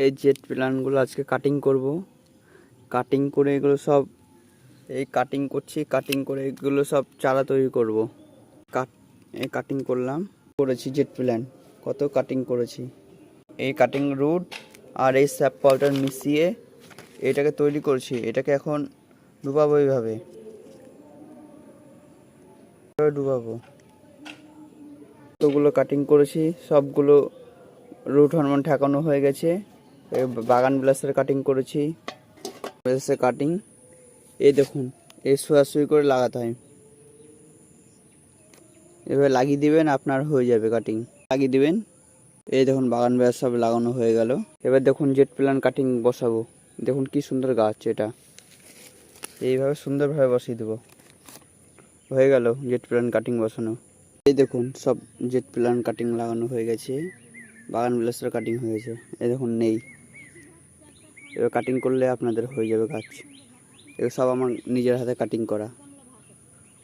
এই জেট প্ল্যানগুলো আজকে কাটিং করব। কাটিং করে এগুলো সব কাটিং করছি, কাটিং করে এগুলো সব চারা তৈরি করব। কাটিং করেছি জেট প্ল্যান, কত কাটিং করেছি। এই কাটিং রুট আর এই স্যাপ পাউডার মিশিয়ে এটাকে তৈরি করছি। এটাকে এখন ডুবাবো, এইভাবে ডুবাবো। কতগুলো কাটিং করেছি, সবগুলো রুট হরমোন ঠেকানো হয়ে গেছে। বাগান বিলাসের কাটিং করেছি, কাটিং এই দেখুন, এই সোয়াশুই করে লাগাতে হয়। এভাবে লাগিয়ে দিবেন, আপনার হয়ে যাবে কাটিং। লাগিয়ে দিবেন। এই দেখুন বাগান বিলাস সব লাগানো হয়ে গেল। এবার দেখুন জেট প্ল্যান কাটিং বসাবো। দেখুন কি সুন্দর গাছ, এটা এইভাবে সুন্দরভাবে বসিয়ে দেবো। হয়ে গেল জেট প্ল্যান কাটিং বসানো। এই দেখুন সব জেট প্ল্যান কাটিং লাগানো হয়ে গেছে। বাগান বিলাসের কাটিং হয়ে গেছে। এই দেখুন নেই। এবার কাটিং করলে আপনাদের হয়ে যাবে গাছ। এগুলো সব আমার নিজের হাতে কাটিং করা।